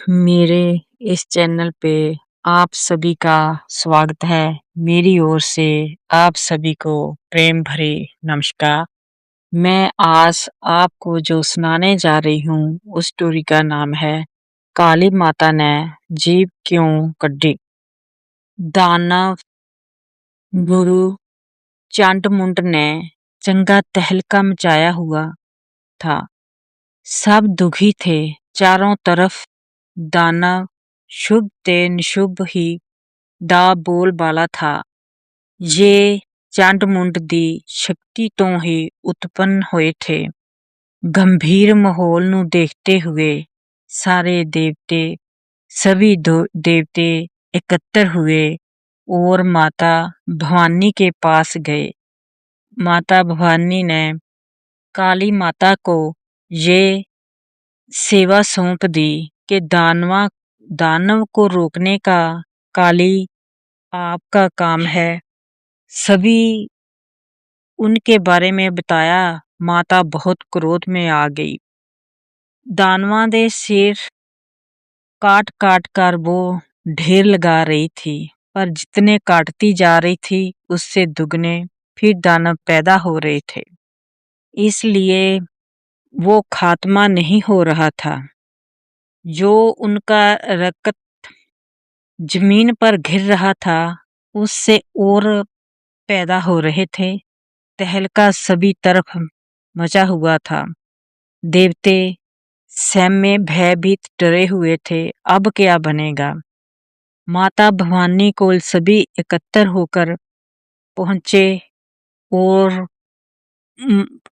मेरे इस चैनल पे आप सभी का स्वागत है। मेरी ओर से आप सभी को प्रेम भरे नमस्कार। मैं आज आपको जो सुनाने जा रही हूँ उस स्टोरी का नाम है काली माता ने जीभ क्यों कड्डी। दानव गुरु चांटमुंड ने चंगा तहलका मचाया हुआ था। सब दुखी थे। चारों तरफ दानव शुभ ते निशुभ ही दा बोल बाला था। ये चांटमुंड दी शक्ति तो ही उत्पन्न हुए थे। गंभीर माहौल ਨੂੰ देखते हुए सारे देवते सभी देवते एकत्र हुए और माता भवानी के पास गए। माता भवानी ने काली माता को ये सेवा सौंप दी कि दानव को रोकने का काली आपका काम है। सभी उनके बारे में बताया। माता बहुत क्रोध में आ गई। दानवां दे सिर काट काट कर वो ढेर लगा रही थी, पर जितने काटती जा रही थी उससे दुगने फिर दानव पैदा हो रहे थे। इसलिए वो खात्मा नहीं हो रहा था। जो उनका रक्त जमीन पर गिर रहा था उससे और पैदा हो रहे थे। तहलका सभी तरफ मचा हुआ था। देवते सहम में भयभीत डरे हुए थे। अब क्या बनेगा। माता भवानी को सभी एकत्र होकर पहुंचे और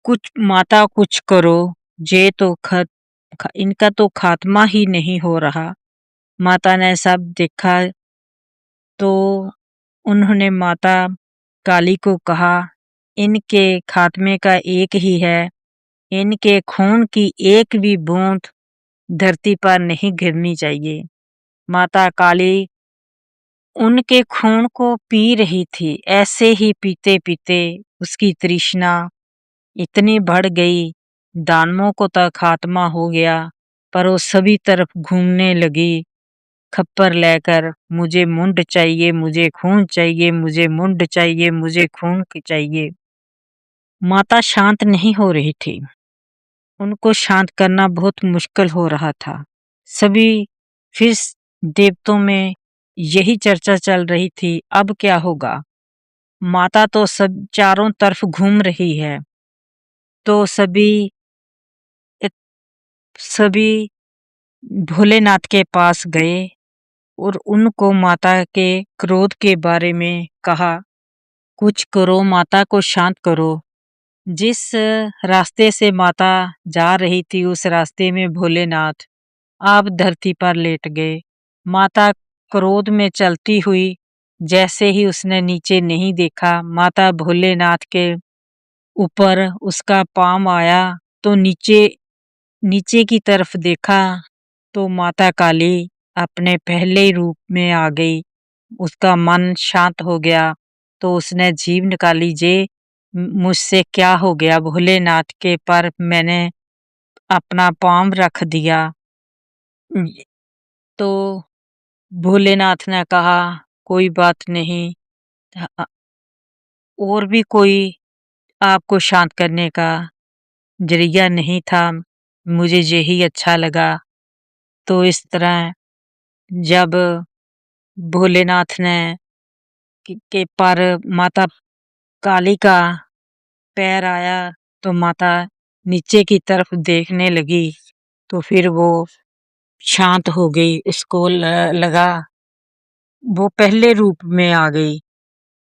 कुछ करो। ये तो इनका तो खात्मा ही नहीं हो रहा। माता ने सब देखा तो उन्होंने माता काली को कहा, इनके खात्मे का एक ही है। इनके खून की एक भी बूंद धरती पर नहीं गिरनी चाहिए। माता काली उनके खून को पी रही थी। ऐसे ही पीते पीते उसकी तृष्णा इतनी बढ़ गई, दानवों को तो खात्मा हो गया, पर वो सभी तरफ घूमने लगी खप्पर लेकर। मुझे मुंड चाहिए, मुझे खून चाहिए, मुझे मुंड चाहिए, मुझे खून चाहिए। माता शांत नहीं हो रही थी। उनको शांत करना बहुत मुश्किल हो रहा था। सभी फिर देवतों में यही चर्चा चल रही थी, अब क्या होगा। माता तो सब चारों तरफ घूम रही है। तो सभी भोलेनाथ के पास गए और उनको माता के क्रोध के बारे में कहा, कुछ करो, माता को शांत करो। जिस रास्ते से माता जा रही थी उस रास्ते में भोलेनाथ आप धरती पर लेट गए। माता क्रोध में चलती हुई जैसे ही उसने नीचे नहीं देखा, माता भोलेनाथ के ऊपर उसका पाँव आया तो नीचे की तरफ देखा तो माता काली अपने पहले रूप में आ गई। उसका मन शांत हो गया तो उसने जीभ निकाली, जे मुझसे क्या हो गया भोलेनाथ के पर मैंने अपना पाँव रख दिया। तो भोलेनाथ ने कहा, कोई बात नहीं, और भी कोई आपको शांत करने का जरिया नहीं था, मुझे यही अच्छा लगा। तो इस तरह जब भोलेनाथ ने के पर माता काली का पैर आया तो माता नीचे की तरफ देखने लगी तो फिर वो शांत हो गई। उसको लगा वो पहले रूप में आ गई।